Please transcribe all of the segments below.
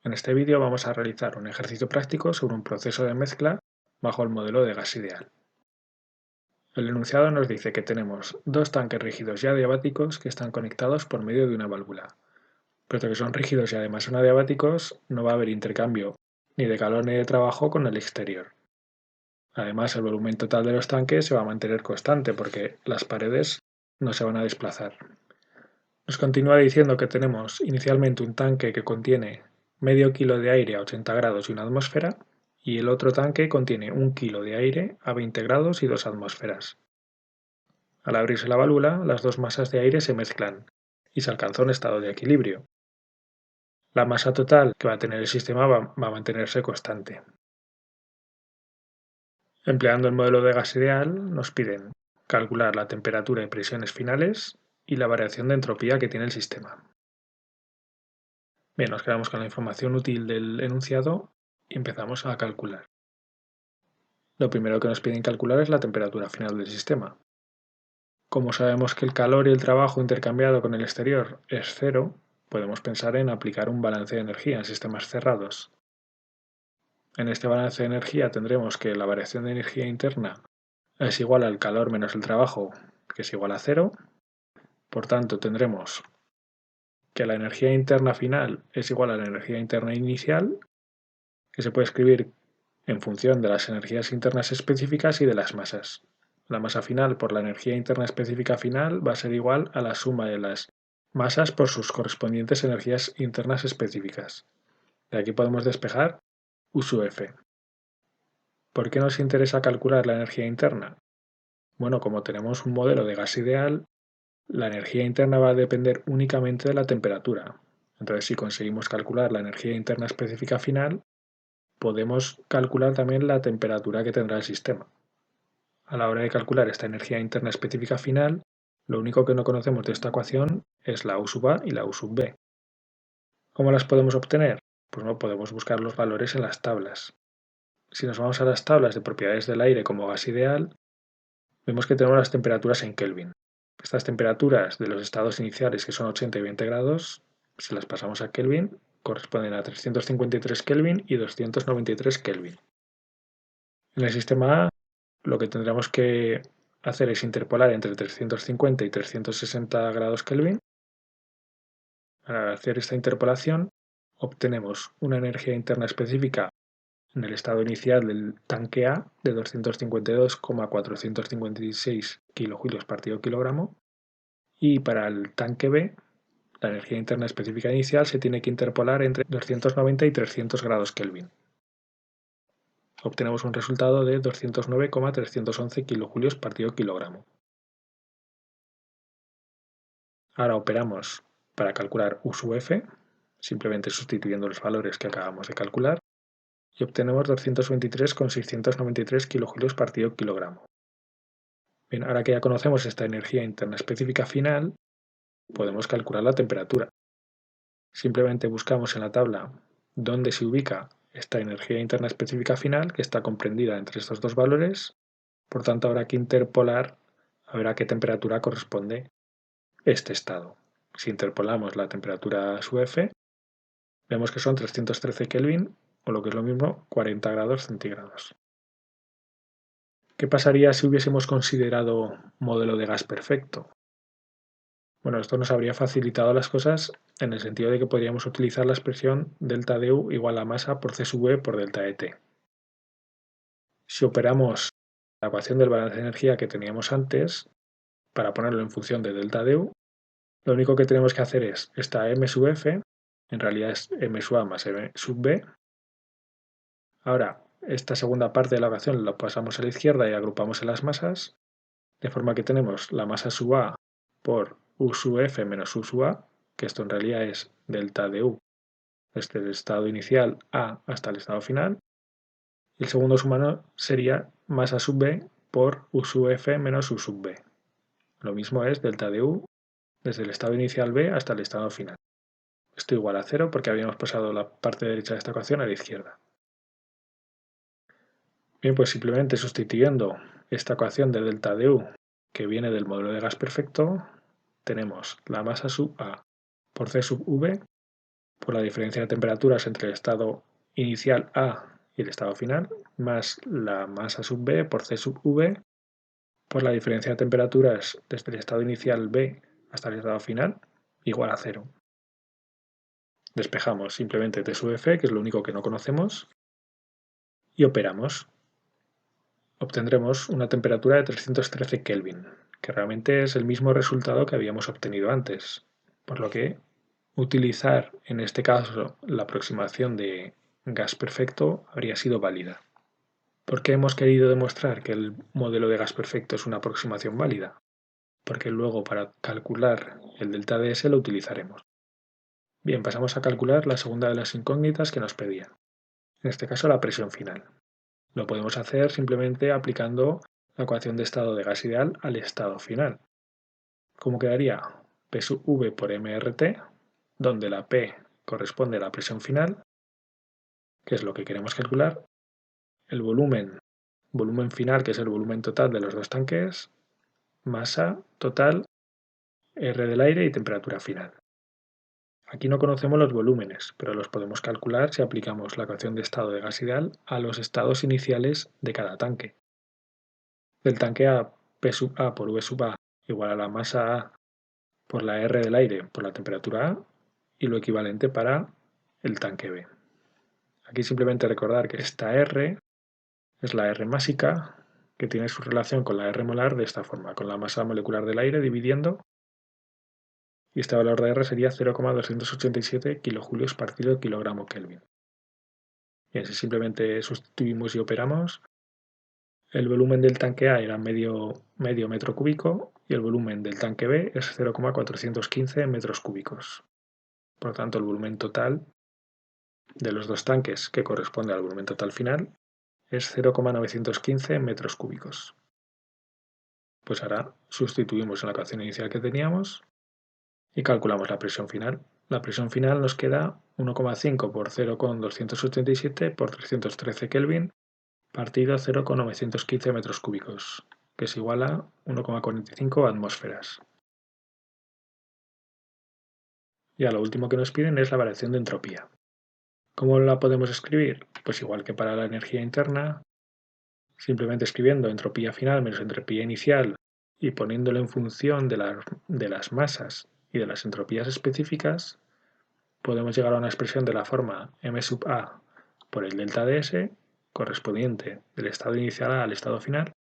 En este vídeo vamos a realizar un ejercicio práctico sobre un proceso de mezcla bajo el modelo de gas ideal. El enunciado nos dice que tenemos dos tanques rígidos y adiabáticos que están conectados por medio de una válvula. Puesto que son rígidos y además son adiabáticos, no va a haber intercambio ni de calor ni de trabajo con el exterior. Además, el volumen total de los tanques se va a mantener constante porque las paredes no se van a desplazar. Nos continúa diciendo que tenemos inicialmente un tanque que contiene medio kilo de aire a 80 grados y una atmósfera, y el otro tanque contiene 1 kilo de aire a 20 grados y 2 atmósferas. Al abrirse la válvula, las dos masas de aire se mezclan y se alcanza un estado de equilibrio. La masa total que va a tener el sistema va a mantenerse constante. Empleando el modelo de gas ideal, nos piden calcular la temperatura y presiones finales y la variación de entropía que tiene el sistema. Bien, nos quedamos con la información útil del enunciado y empezamos a calcular. Lo primero que nos piden calcular es la temperatura final del sistema. Como sabemos que el calor y el trabajo intercambiado con el exterior es cero, podemos pensar en aplicar un balance de energía en sistemas cerrados. En este balance de energía tendremos que la variación de energía interna es igual al calor menos el trabajo, que es igual a cero. Por tanto, tendremos que la energía interna final es igual a la energía interna inicial, que se puede escribir en función de las energías internas específicas y de las masas. La masa final por la energía interna específica final va a ser igual a la suma de las masas por sus correspondientes energías internas específicas. De aquí podemos despejar U sub F. ¿Por qué nos interesa calcular la energía interna? Bueno, como tenemos un modelo de gas ideal, la energía interna va a depender únicamente de la temperatura. Entonces, si conseguimos calcular la energía interna específica final, podemos calcular también la temperatura que tendrá el sistema. A la hora de calcular esta energía interna específica final, lo único que no conocemos de esta ecuación es la U sub A y la U sub B. ¿Cómo las podemos obtener? Pues no podemos buscar los valores en las tablas. Si nos vamos a las tablas de propiedades del aire como gas ideal, vemos que tenemos las temperaturas en Kelvin. Estas temperaturas de los estados iniciales, que son 80 y 20 grados, si las pasamos a Kelvin, corresponden a 353 Kelvin y 293 Kelvin. En el sistema A, lo que tendremos que hacer es interpolar entre 350 y 360 grados Kelvin. Al hacer esta interpolación, obtenemos una energía interna específica en el estado inicial del tanque A de 252,456 kJ/kg y para el tanque B, la energía interna específica inicial se tiene que interpolar entre 290 y 300 grados Kelvin. Obtenemos un resultado de 209,311 kJ/kg. Ahora operamos para calcular U sub F, simplemente sustituyendo los valores que acabamos de calcular, y obtenemos 223,693 kJ/kg. Bien, ahora que ya conocemos esta energía interna específica final, podemos calcular la temperatura. Simplemente buscamos en la tabla dónde se ubica esta energía interna específica final, que está comprendida entre estos dos valores. Por tanto, habrá que interpolar a ver a qué temperatura corresponde este estado. Si interpolamos la temperatura sub F, vemos que son 313 Kelvin, o lo que es lo mismo, 40 grados centígrados. ¿Qué pasaría si hubiésemos considerado modelo de gas perfecto? Bueno, esto nos habría facilitado las cosas en el sentido de que podríamos utilizar la expresión delta de U igual a masa por C sub V por delta de T. Si operamos la ecuación del balance de energía que teníamos antes, para ponerlo en función de delta de U, lo único que tenemos que hacer es esta M sub F, en realidad es M sub A más M sub B. Ahora, esta segunda parte de la ecuación la pasamos a la izquierda y agrupamos en las masas, de forma que tenemos la masa sub A por U sub F menos U sub A, que esto en realidad es delta de U desde el estado inicial A hasta el estado final, y el segundo sumano sería masa sub B por U sub F menos U sub B. Lo mismo es delta de U desde el estado inicial B hasta el estado final. Esto igual a cero porque habíamos pasado la parte derecha de esta ecuación a la izquierda. Bien, pues simplemente sustituyendo esta ecuación de delta de U que viene del modelo de gas perfecto, tenemos la masa sub A por C sub V por la diferencia de temperaturas entre el estado inicial A y el estado final, más la masa sub B por C sub V, por la diferencia de temperaturas desde el estado inicial B hasta el estado final, igual a 0. Despejamos simplemente T sub F, que es lo único que no conocemos, y operamos. Obtendremos una temperatura de 313 Kelvin, que realmente es el mismo resultado que habíamos obtenido antes, por lo que utilizar en este caso la aproximación de gas perfecto habría sido válida. ¿Por qué hemos querido demostrar que el modelo de gas perfecto es una aproximación válida? Porque luego para calcular el delta DS lo utilizaremos. Bien, pasamos a calcular la segunda de las incógnitas que nos pedía, en este caso la presión final. Lo podemos hacer simplemente aplicando la ecuación de estado de gas ideal al estado final. ¿Cómo quedaría? P sub V por mRT, donde la P corresponde a la presión final, que es lo que queremos calcular, el volumen final, que es el volumen total de los dos tanques, masa total, R del aire y temperatura final. Aquí no conocemos los volúmenes, pero los podemos calcular si aplicamos la ecuación de estado de gas ideal a los estados iniciales de cada tanque. Del tanque A, P sub A por V sub A igual a la masa A por la R del aire por la temperatura A y lo equivalente para el tanque B. Aquí simplemente recordar que esta R es la R másica, que tiene su relación con la R molar de esta forma, con la masa molecular del aire dividiendo, y este valor de R sería 0,287 kJ partido kilogramo Kelvin. Bien, si simplemente sustituimos y operamos, el volumen del tanque A era medio metro cúbico y el volumen del tanque B es 0,415 metros cúbicos. Por lo tanto, el volumen total de los dos tanques, que corresponde al volumen total final, es 0,915 metros cúbicos. Pues ahora sustituimos en la ecuación inicial que teníamos y calculamos la presión final. La presión final nos queda 1,5 por 0,287 por 313 Kelvin partido 0,915 metros cúbicos, que es igual a 1,45 atmósferas. Y a lo último que nos piden es la variación de entropía. ¿Cómo la podemos escribir? Pues igual que para la energía interna, simplemente escribiendo entropía final menos entropía inicial y poniéndolo en función de las masas y de las entropías específicas, podemos llegar a una expresión de la forma m sub a por el delta ds correspondiente del estado inicial al estado final,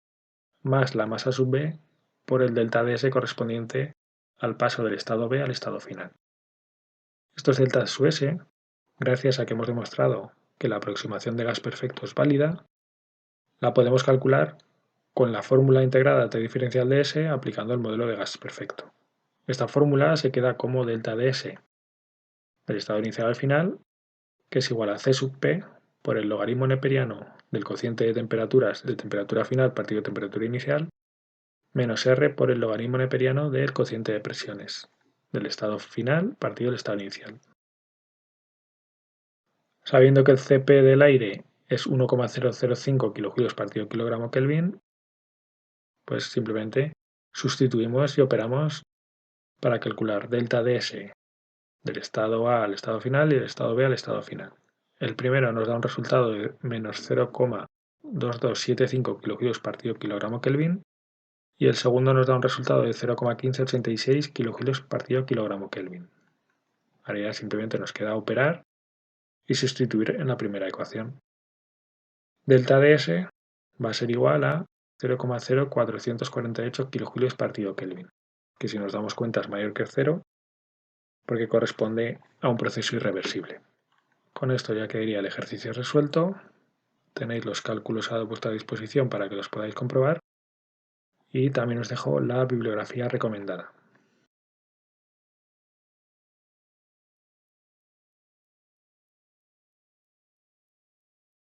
más la masa sub b por el delta ds correspondiente al paso del estado b al estado final. Estos deltas sub s, gracias a que hemos demostrado que la aproximación de gas perfecto es válida, la podemos calcular con la fórmula integrada T diferencial de S aplicando el modelo de gas perfecto. Esta fórmula se queda como delta de S del estado inicial al final, que es igual a C sub P por el logaritmo neperiano del cociente de temperaturas de temperatura final partido de temperatura inicial, menos R por el logaritmo neperiano del cociente de presiones del estado final partido del estado inicial. Sabiendo que el Cp del aire es 1,005 kJ partido kilogramo Kelvin, pues simplemente sustituimos y operamos para calcular delta ds del estado A al estado final y del estado B al estado final. El primero nos da un resultado de menos 0,2275 kJ partido kilogramo Kelvin y el segundo nos da un resultado de 0,1586 kJ partido kilogramo Kelvin. Ahora ya simplemente nos queda operar y sustituir en la primera ecuación. Delta ds va a ser igual a 0,0448 kJ partido Kelvin, que si nos damos cuenta es mayor que 0 porque corresponde a un proceso irreversible. Con esto ya quedaría el ejercicio resuelto. Tenéis los cálculos a vuestra disposición para que los podáis comprobar y también os dejo la bibliografía recomendada.